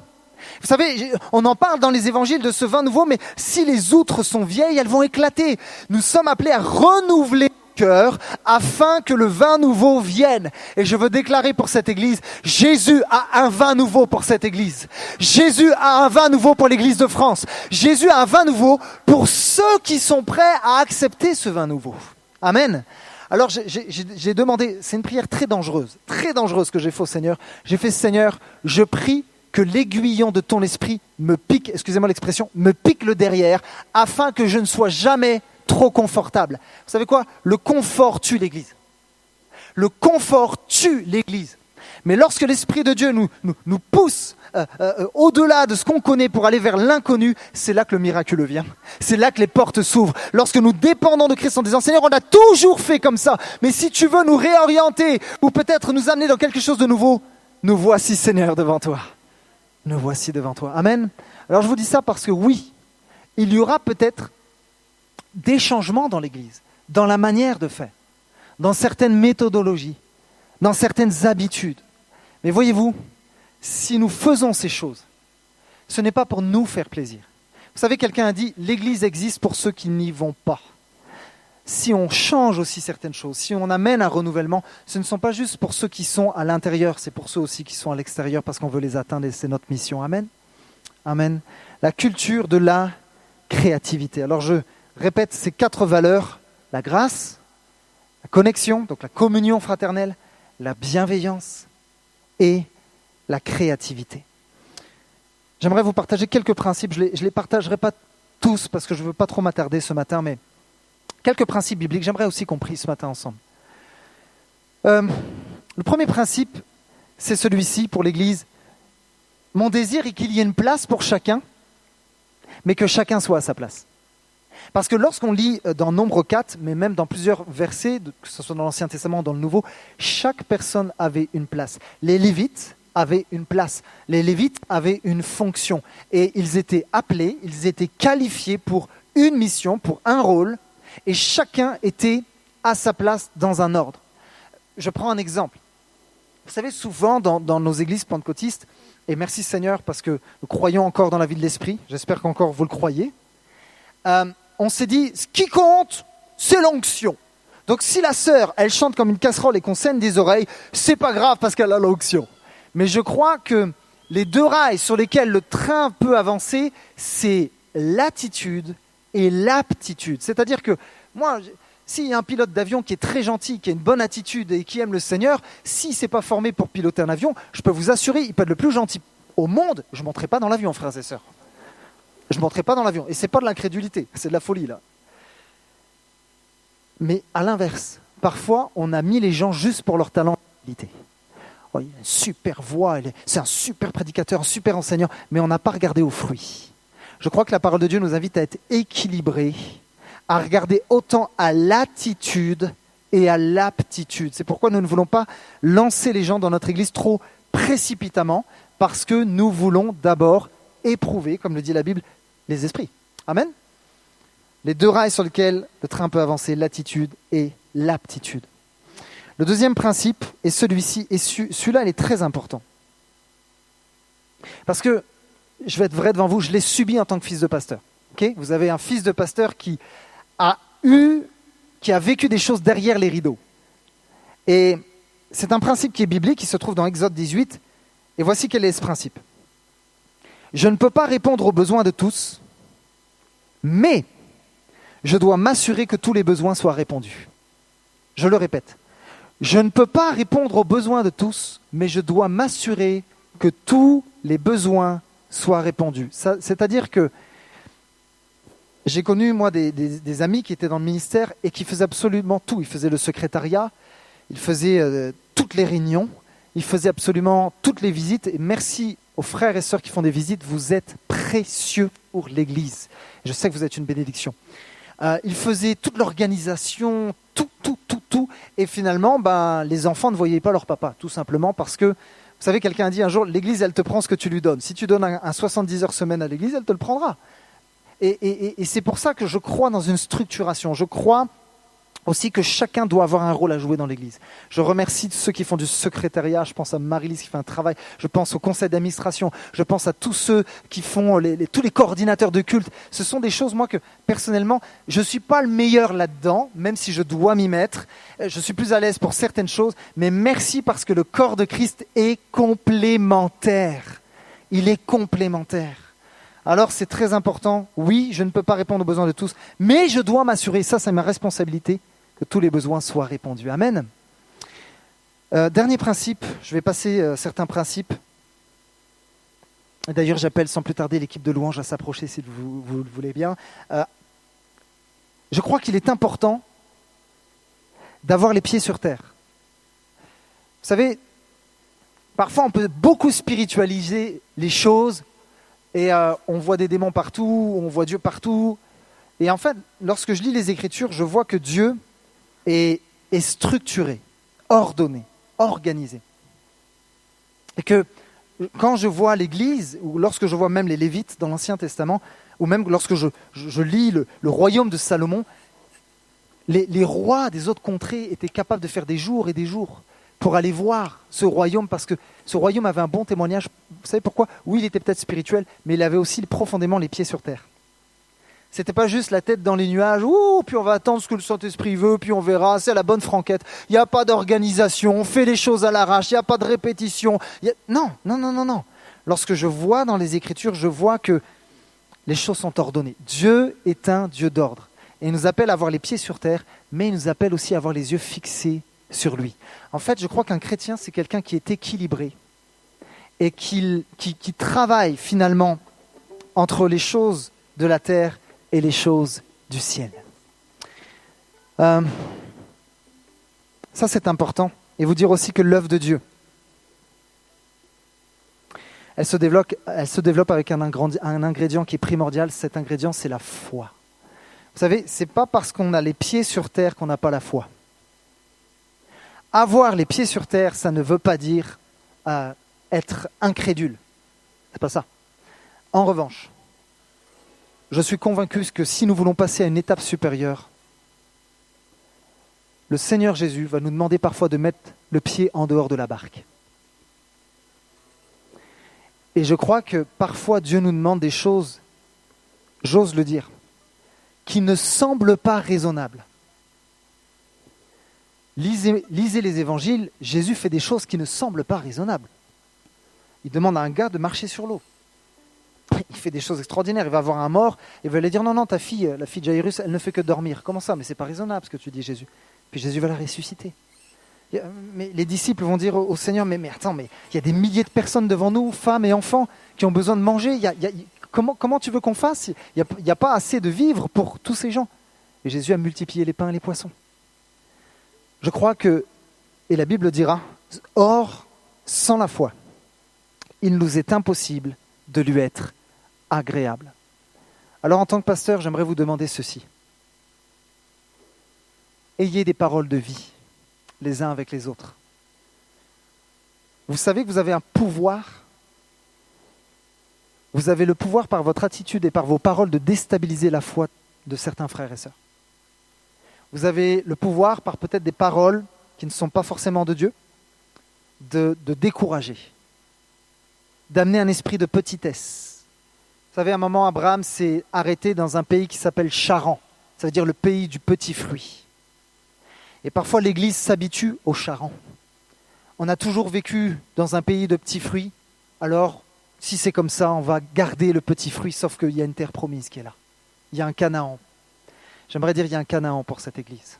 Vous savez, on en parle dans les évangiles de ce vin nouveau, mais si les outres sont vieilles, elles vont éclater. Nous sommes appelés à renouveler le cœur afin que le vin nouveau vienne. Et je veux déclarer pour cette église, Jésus a un vin nouveau pour cette église. Jésus a un vin nouveau pour l'église de France. Jésus a un vin nouveau pour ceux qui sont prêts à accepter ce vin nouveau. Amen. Alors j'ai demandé, c'est une prière très dangereuse que j'ai fait au Seigneur. J'ai fait, Seigneur, je prie que l'aiguillon de ton esprit me pique, excusez-moi l'expression, me pique le derrière, afin que je ne sois jamais trop confortable. Vous savez quoi? Le confort tue l'Église. Le confort tue l'Église. Mais lorsque l'Esprit de Dieu nous pousse au-delà de ce qu'on connaît pour aller vers l'inconnu, c'est là que le miracle vient. C'est là que les portes s'ouvrent. Lorsque nous dépendons de Christ en disant « Seigneur, on a toujours fait comme ça, mais si tu veux nous réorienter ou peut-être nous amener dans quelque chose de nouveau, nous voici, Seigneur, devant toi. » nous voici devant toi. Amen. Alors je vous dis ça parce que oui, il y aura peut-être des changements dans l'Église, dans la manière de faire, dans certaines méthodologies, dans certaines habitudes. Mais voyez-vous, si nous faisons ces choses, ce n'est pas pour nous faire plaisir. Vous savez, quelqu'un a dit, l'Église existe pour ceux qui n'y vont pas. Si on change aussi certaines choses, si on amène un renouvellement, ce ne sont pas juste pour ceux qui sont à l'intérieur, c'est pour ceux aussi qui sont à l'extérieur parce qu'on veut les atteindre et c'est notre mission. Amen. Amen. La culture de la créativité. Alors je répète ces 4 valeurs, la grâce, la connexion, donc la communion fraternelle, la bienveillance et la créativité. J'aimerais vous partager quelques principes, je ne les partagerai pas tous parce que je ne veux pas trop m'attarder ce matin, mais quelques principes bibliques, j'aimerais aussi qu'on prie ce matin ensemble. Le premier principe, c'est celui-ci pour l'Église. Mon désir est qu'il y ait une place pour chacun, mais que chacun soit à sa place. Parce que lorsqu'on lit dans Nombre 4, mais même dans plusieurs versets, que ce soit dans l'Ancien Testament ou dans le Nouveau, chaque personne avait une place. Les Lévites avaient une place. Les Lévites avaient une fonction. Et ils étaient appelés, ils étaient qualifiés pour une mission, pour un rôle, et chacun était à sa place dans un ordre. Je prends un exemple. Vous savez, souvent dans nos églises pentecôtistes, et merci Seigneur parce que nous croyons encore dans la vie de l'Esprit, j'espère qu'encore vous le croyez, on s'est dit, ce qui compte, c'est l'onction. Donc si la sœur, elle chante comme une casserole et qu'on saigne des oreilles, c'est pas grave parce qu'elle a l'onction. Mais je crois que les 2 rails sur lesquels le train peut avancer, c'est l'attitude et l'aptitude. C'est-à-dire que moi, s'il y a un pilote d'avion qui est très gentil, qui a une bonne attitude et qui aime le Seigneur, s'il ne s'est pas formé pour piloter un avion, je peux vous assurer, il peut être le plus gentil au monde, je ne monterai pas dans l'avion, frères et sœurs. Je ne monterai pas dans l'avion. Et ce n'est pas de l'incrédulité, c'est de la folie là. Mais à l'inverse, parfois, on a mis les gens juste pour leur talent. Oh, il a une super voix, c'est un super prédicateur, un super enseignant, mais on n'a pas regardé aux fruits. Je crois que la parole de Dieu nous invite à être équilibrés, à regarder autant à l'attitude et à l'aptitude. C'est pourquoi nous ne voulons pas lancer les gens dans notre église trop précipitamment, parce que nous voulons d'abord éprouver, comme le dit la Bible, les esprits. Amen. Les 2 rails sur lesquels le train peut avancer, l'attitude et l'aptitude. Le deuxième principe est celui-ci, et celui-là, il est très important. Parce que, je vais être vrai devant vous, je l'ai subi en tant que fils de pasteur. Okay, vous avez un fils de pasteur qui a vécu des choses derrière les rideaux. Et c'est un principe qui est biblique, qui se trouve dans Exode 18. Et voici quel est ce principe. Je ne peux pas répondre aux besoins de tous, mais je dois m'assurer que tous les besoins soient répondus. Je le répète. Je ne peux pas répondre aux besoins de tous, mais je dois m'assurer que tous les besoins soient répondus. C'est-à-dire que j'ai connu, moi, des amis qui étaient dans le ministère et qui faisaient absolument tout. Ils faisaient le secrétariat, ils faisaient toutes les réunions, ils faisaient absolument toutes les visites. Et merci aux frères et sœurs qui font des visites, vous êtes précieux pour l'Église. Je sais que vous êtes une bénédiction. Ils faisaient toute l'organisation, tout. Et finalement, les enfants ne voyaient pas leur papa, tout simplement parce que, vous savez, quelqu'un a dit un jour, l'Église, elle te prend ce que tu lui donnes. Si tu donnes un 70 heures semaine à l'Église, elle te le prendra. Et c'est pour ça que je crois dans une structuration. Je crois aussi que chacun doit avoir un rôle à jouer dans l'Église. Je remercie ceux qui font du secrétariat, je pense à Marie-Lise qui fait un travail, je pense au conseil d'administration, je pense à tous ceux qui font tous les coordinateurs de culte. Ce sont des choses, moi, que personnellement, je ne suis pas le meilleur là-dedans, même si je dois m'y mettre. Je suis plus à l'aise pour certaines choses, mais merci parce que le corps de Christ est complémentaire. Il est complémentaire. Alors c'est très important, oui, je ne peux pas répondre aux besoins de tous, mais je dois m'assurer, ça c'est ma responsabilité, que tous les besoins soient répondus. Amen. Dernier principe, je vais passer certains principes. D'ailleurs, j'appelle sans plus tarder l'équipe de louange à s'approcher si vous le voulez bien. Je crois qu'il est important d'avoir les pieds sur terre. Vous savez, parfois on peut beaucoup spiritualiser les choses et on voit des démons partout, on voit Dieu partout. Et en fait, lorsque je lis les Écritures, je vois que Dieu est structuré, ordonné, organisé. Et que quand je vois l'Église, ou lorsque je vois même les Lévites dans l'Ancien Testament, ou même lorsque je lis le royaume de Salomon, les rois des autres contrées étaient capables de faire des jours et des jours pour aller voir ce royaume, parce que ce royaume avait un bon témoignage. Vous savez pourquoi? Oui, il était peut-être spirituel, mais il avait aussi profondément les pieds sur terre. C'était pas juste la tête dans les nuages, ouh, puis on va attendre ce que le Saint-Esprit veut, puis on verra, c'est à la bonne franquette. Il n'y a pas d'organisation, on fait les choses à l'arrache, il n'y a pas de répétition. Non. Lorsque je vois dans les Écritures, je vois que les choses sont ordonnées. Dieu est un Dieu d'ordre. Et il nous appelle à avoir les pieds sur terre, mais il nous appelle aussi à avoir les yeux fixés sur lui. En fait, je crois qu'un chrétien, c'est quelqu'un qui est équilibré et qui travaille finalement entre les choses de la terre et les choses du ciel. Ça, c'est important. Et vous dire aussi que l'œuvre de Dieu, elle se développe avec un ingrédient qui est primordial. Cet ingrédient, c'est la foi. Vous savez, ce n'est pas parce qu'on a les pieds sur terre qu'on n'a pas la foi. Avoir les pieds sur terre, ça ne veut pas dire être incrédule. Ce n'est pas ça. En revanche, je suis convaincu que si nous voulons passer à une étape supérieure, le Seigneur Jésus va nous demander parfois de mettre le pied en dehors de la barque. Et je crois que parfois Dieu nous demande des choses, j'ose le dire, qui ne semblent pas raisonnables. Lisez les évangiles, Jésus fait des choses qui ne semblent pas raisonnables. Il demande à un gars de marcher sur l'eau. Il fait des choses extraordinaires. Il va voir un mort, il va lui dire non, ta fille, la fille de Jairus, elle ne fait que dormir. Comment ça? Mais c'est pas raisonnable ce que tu dis, Jésus. Puis Jésus va la ressusciter. Mais les disciples vont dire au Seigneur, mais attends, mais il y a des milliers de personnes devant nous, femmes et enfants, qui ont besoin de manger. Comment tu veux qu'on fasse? Il n'y a pas assez de vivres pour tous ces gens. Et Jésus a multiplié les pains et les poissons. Je crois que, et la Bible dira, or, sans la foi, il nous est impossible de lui être agréable. Alors en tant que pasteur, j'aimerais vous demander ceci. Ayez des paroles de vie, les uns avec les autres. Vous savez que vous avez un pouvoir. Vous avez le pouvoir par votre attitude et par vos paroles de déstabiliser la foi de certains frères et sœurs. Vous avez le pouvoir par peut-être des paroles qui ne sont pas forcément de Dieu, de décourager, d'amener un esprit de petitesse. Vous savez, à un moment, Abraham s'est arrêté dans un pays qui s'appelle Charan. Ça veut dire le pays du petit fruit. Et parfois, l'Église s'habitue au Charan. On a toujours vécu dans un pays de petits fruits, alors si c'est comme ça, on va garder le petit fruit, sauf qu'il y a une terre promise qui est là. Il y a un Canaan. J'aimerais dire qu'il y a un Canaan pour cette Église.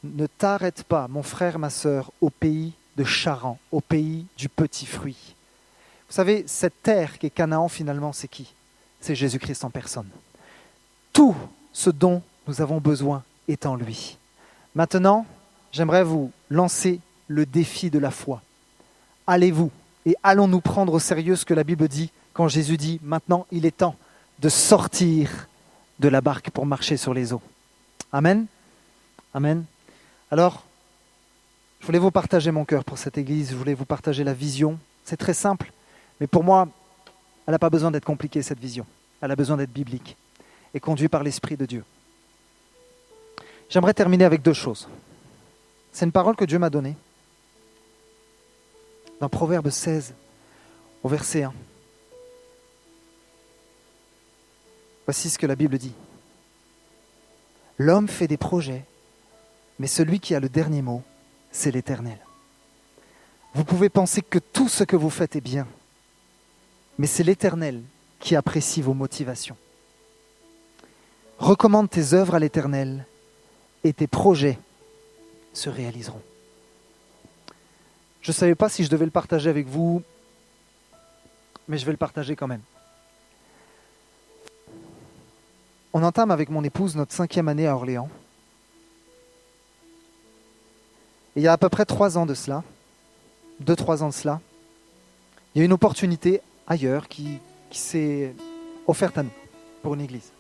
Ne t'arrête pas, mon frère, ma sœur, au pays de Charan, au pays du petit fruit. Vous savez, cette terre qui est Canaan, finalement, c'est qui? C'est Jésus-Christ en personne. Tout ce dont nous avons besoin est en lui. Maintenant, j'aimerais vous lancer le défi de la foi. Allez-vous et allons-nous prendre au sérieux ce que la Bible dit quand Jésus dit « Maintenant, il est temps de sortir de la barque pour marcher sur les eaux. » Amen. Amen. Alors, je voulais vous partager mon cœur pour cette Église, je voulais vous partager la vision. C'est très simple, mais pour moi, elle n'a pas besoin d'être compliquée, cette vision. Elle a besoin d'être biblique et conduite par l'Esprit de Dieu. J'aimerais terminer avec deux choses. C'est une parole que Dieu m'a donnée. Dans Proverbe 16, au verset 1. Voici ce que la Bible dit. L'homme fait des projets, mais celui qui a le dernier mot, c'est l'Éternel. Vous pouvez penser que tout ce que vous faites est bien, mais c'est l'Éternel qui apprécie vos motivations. Recommande tes œuvres à l'Éternel et tes projets se réaliseront. Je ne savais pas si je devais le partager avec vous, mais je vais le partager quand même. On entame avec mon épouse notre 5e année à Orléans. Et il y a à peu près 3 ans de cela, 2-3 ans de cela, il y a une opportunité ailleurs qui s'est offerte à nous, pour une église.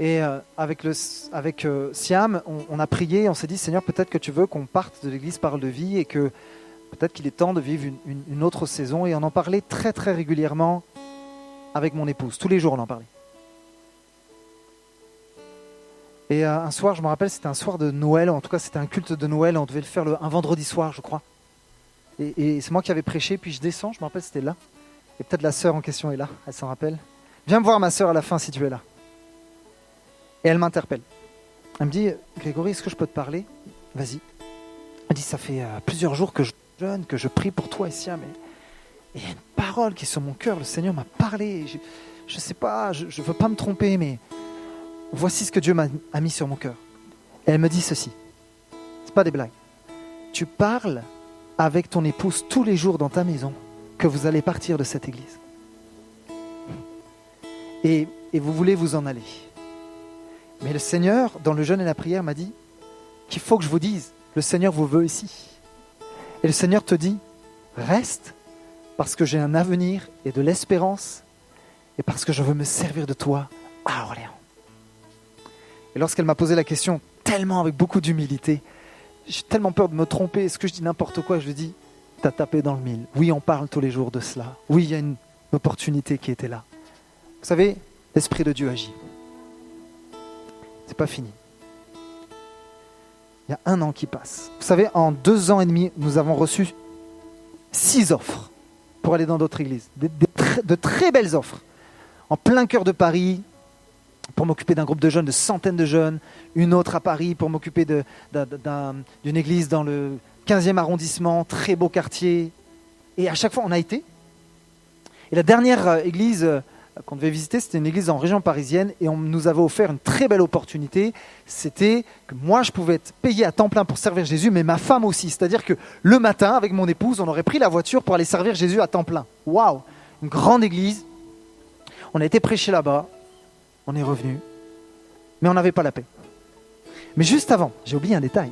Et avec Siam, on a prié, on s'est dit, Seigneur, peut-être que tu veux qu'on parte de l'église Parole de Vie et que Peut-être qu'il est temps de vivre une autre saison et on en parlait très très régulièrement avec mon épouse. Tous les jours on en parlait. Et un soir, je me rappelle, c'était un soir de Noël, en tout cas c'était un culte de Noël, on devait le faire un vendredi soir je crois. Et c'est moi qui avais prêché, puis je descends, je me rappelle c'était là. Et peut-être la sœur en question est là, elle s'en rappelle. Viens me voir ma sœur à la fin si tu es là. Et elle m'interpelle. Elle me dit, Grégory, est-ce que je peux te parler? Vas-y. Elle me dit, ça fait plusieurs jours que je jeûne, que je prie pour toi ici, mais il y a une parole qui est sur mon cœur, le Seigneur m'a parlé. Je ne sais pas, je ne veux pas me tromper, mais voici ce que Dieu a mis sur mon cœur. Et elle me dit ceci, c'est pas des blagues. Tu parles avec ton épouse tous les jours dans ta maison que vous allez partir de cette église. Et vous voulez vous en aller. Mais le Seigneur, dans le jeûne et la prière, m'a dit qu'il faut que je vous dise, le Seigneur vous veut ici. Et le Seigneur te dit, reste parce que j'ai un avenir et de l'espérance et parce que je veux me servir de toi à Orléans. Et lorsqu'elle m'a posé la question, tellement avec beaucoup d'humilité, j'ai tellement peur de me tromper, est-ce que je dis n'importe quoi? Je lui dis, t'as tapé dans le mille. Oui, on parle tous les jours de cela. Oui, il y a une opportunité qui était là. Vous savez, l'Esprit de Dieu agit. C'est pas fini. Il y a 1 an qui passe. Vous savez, en 2 ans et demi, nous avons reçu 6 offres pour aller dans d'autres églises. De très belles offres. En plein cœur de Paris, pour m'occuper d'un groupe de jeunes, de centaines de jeunes. Une autre à Paris pour m'occuper d'une église dans le 15e arrondissement, très beau quartier. Et à chaque fois, on a été. Et la dernière église qu'on devait visiter, c'était une église en région parisienne et on nous avait offert une très belle opportunité. C'était que moi, je pouvais être payé à temps plein pour servir Jésus, mais ma femme aussi. C'est-à-dire que le matin, avec mon épouse, on aurait pris la voiture pour aller servir Jésus à temps plein. Waouh! Une grande église. On a été prêcher là-bas. On est revenu. Mais on n'avait pas la paix. Mais juste avant, j'ai oublié un détail.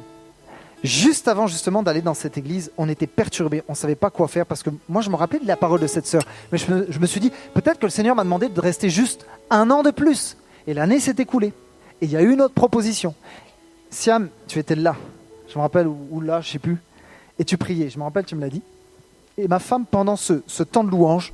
Juste avant justement d'aller dans cette église, on était perturbés, on ne savait pas quoi faire parce que moi je me rappelais de la parole de cette sœur. Mais je me suis dit, peut-être que le Seigneur m'a demandé de rester juste 1 an de plus. Et l'année s'est écoulée. Et il y a eu une autre proposition. Siam, tu étais là, je me rappelle, ou là, je ne sais plus. Et tu priais, je me rappelle, tu me l'as dit. Et ma femme, pendant ce temps de louange,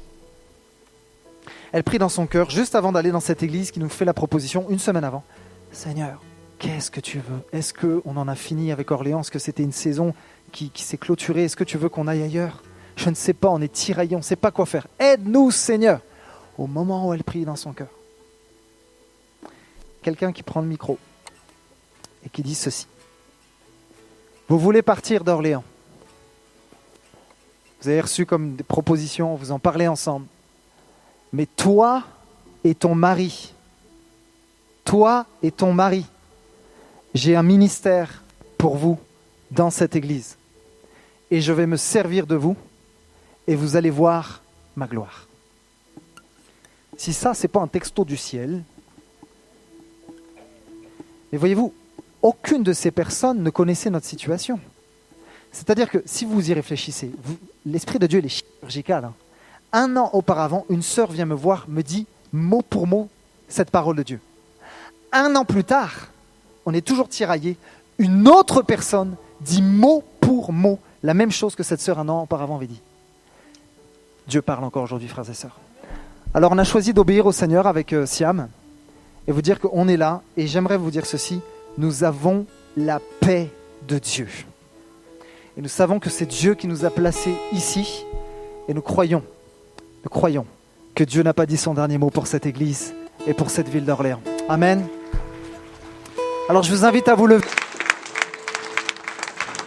elle prie dans son cœur, juste avant d'aller dans cette église qui nous fait la proposition, 1 semaine avant. Seigneur, qu'est-ce que tu veux? Est-ce qu'on en a fini avec Orléans? Est-ce que c'était une saison qui s'est clôturée? Est-ce que tu veux qu'on aille ailleurs? Je ne sais pas, on est tiraillés, on ne sait pas quoi faire. Aide-nous, Seigneur. Au moment où elle prie dans son cœur, quelqu'un qui prend le micro et qui dit ceci. Vous voulez partir d'Orléans? Vous avez reçu comme des propositions, vous en parlez ensemble. Mais toi et ton mari, j'ai un ministère pour vous dans cette église. Et je vais me servir de vous et vous allez voir ma gloire. Si ça, ce n'est pas un texto du ciel, mais voyez-vous, aucune de ces personnes ne connaissait notre situation. C'est-à-dire que si vous y réfléchissez, l'Esprit de Dieu il est chirurgical. 1 an auparavant, une sœur vient me voir, me dit mot pour mot cette parole de Dieu. 1 an plus tard, on est toujours tiraillés. Une autre personne dit mot pour mot la même chose que cette sœur 1 an auparavant avait dit. Dieu parle encore aujourd'hui, frères et sœurs. Alors on a choisi d'obéir au Seigneur avec Siam et vous dire qu'on est là. Et j'aimerais vous dire ceci, nous avons la paix de Dieu. Et nous savons que c'est Dieu qui nous a placés ici et nous croyons que Dieu n'a pas dit son dernier mot pour cette église et pour cette ville d'Orléans. Amen. Alors je vous invite à vous lever.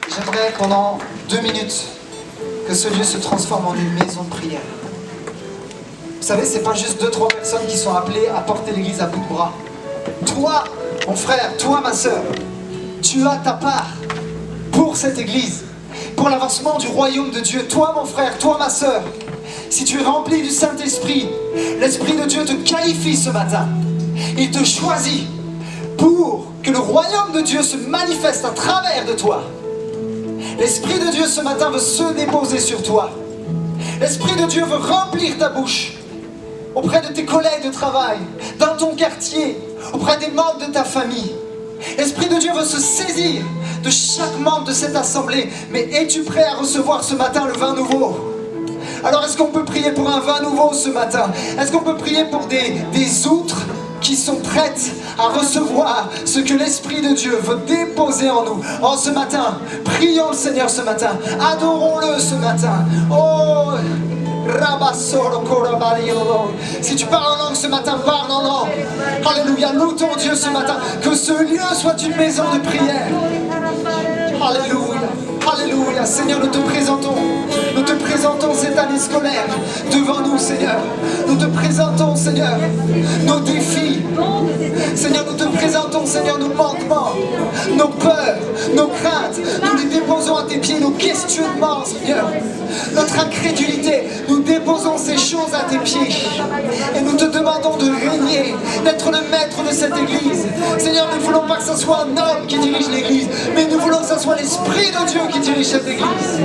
J'aimerais pendant 2 minutes que ce lieu se transforme en une maison de prière. Vous savez, ce n'est pas juste 2-3 personnes qui sont appelées à porter l'église à bout de bras. Toi, mon frère, toi, ma sœur, tu as ta part pour cette église, pour l'avancement du royaume de Dieu. Toi, mon frère, toi, ma sœur, si tu es rempli du Saint-Esprit, l'Esprit de Dieu te qualifie ce matin. Il te choisit pour que le royaume de Dieu se manifeste à travers de toi. L'Esprit de Dieu ce matin veut se déposer sur toi. L'Esprit de Dieu veut remplir ta bouche auprès de tes collègues de travail, dans ton quartier, auprès des membres de ta famille. L'Esprit de Dieu veut se saisir de chaque membre de cette assemblée. Mais es-tu prêt à recevoir ce matin le vin nouveau? Alors est-ce qu'on peut prier pour un vin nouveau ce matin? Est-ce qu'on peut prier pour des outres qui sont prêtes à recevoir ce que l'Esprit de Dieu veut déposer en nous? Oh, ce matin, prions le Seigneur ce matin, adorons-le ce matin. Oh, si tu parles en langue ce matin, parle en langue. Alléluia, loue ton Dieu ce matin. Que ce lieu soit une maison de prière. Alléluia, alléluia. Seigneur, nous te présentons cette année scolaire devant nous, Seigneur. Nous te présentons, Seigneur, nos défis. Seigneur, nous te présentons, Seigneur, nos manquements, nos peurs, nos craintes. Nous les déposons à tes pieds, nos questionnements, Seigneur. Notre incrédulité, nous déposons ces choses à tes pieds. Et nous te demandons de régner, d'être le maître de cette église. Seigneur, nous ne voulons pas que ce soit un homme qui dirige l'église, mais nous voulons que ce soit l'Esprit de Dieu qui dirige cette église.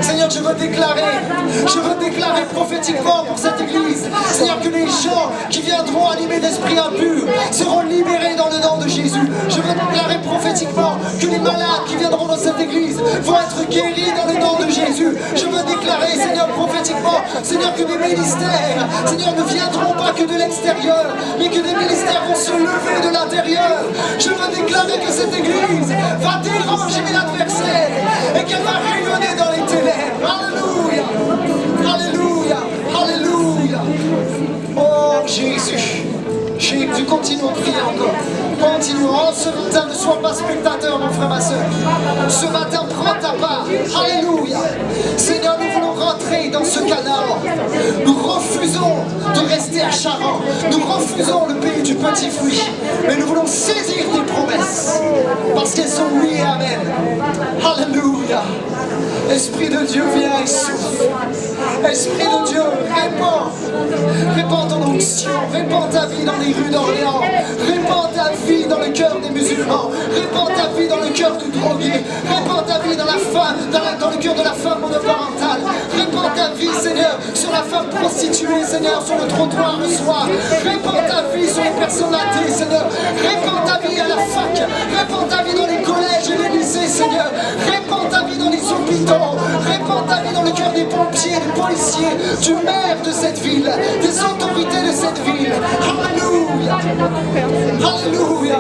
Seigneur, je veux déclarer prophétiquement pour cette église, Seigneur, que les gens qui viendront animés d'esprit impur seront libérés dans le nom de Jésus. Je veux déclarer prophétiquement que les malades qui viendront dans cette église vont être guéris dans le nom de Jésus. Je veux déclarer, Seigneur, prophétiquement, Seigneur, que des ministères, Seigneur, ne viendront pas que de l'extérieur, mais que des ministères vont se lever de l'intérieur. Je veux déclarer que cette église va déranger l'adversaire et qu'elle va rayonner dans les ténèbres. Alléluia, alléluia, alléluia. Oh Jésus, Jésus, continuons à prier encore. Continuons. Oh, ce matin, ne sois pas spectateur, mon frère, ma soeur. Ce matin, prends ta part. Alléluia. Seigneur, nous voulons rentrer dans ce Canaan. Nous refusons de rester à Charan. Nous refusons le pays du petit fruit. Mais nous voulons saisir tes promesses. Parce qu'elles sont oui et amen. Alléluia. Esprit de Dieu, viens et souffle. Esprit de Dieu, répands ton onction, répands ta vie dans les rues d'Orléans, répands ta vie dans le cœur des musulmans, répands ta vie dans le cœur du drogué, répands ta vie dans la femme, dans le cœur de la femme monoparentale, répands ta vie, Seigneur, sur la femme prostituée, Seigneur, sur le trottoir le soir, répands ta vie sur les personnes athées, Seigneur, répands ta vie à la fac, répands ta vie dans les collèges et les lycées, Seigneur, répands ta vie dans les hôpitaux, répands ta vie dans le cœur des pompiers, des policiers, du maire de cette ville, des autorités de cette ville. Alléluia. Alléluia.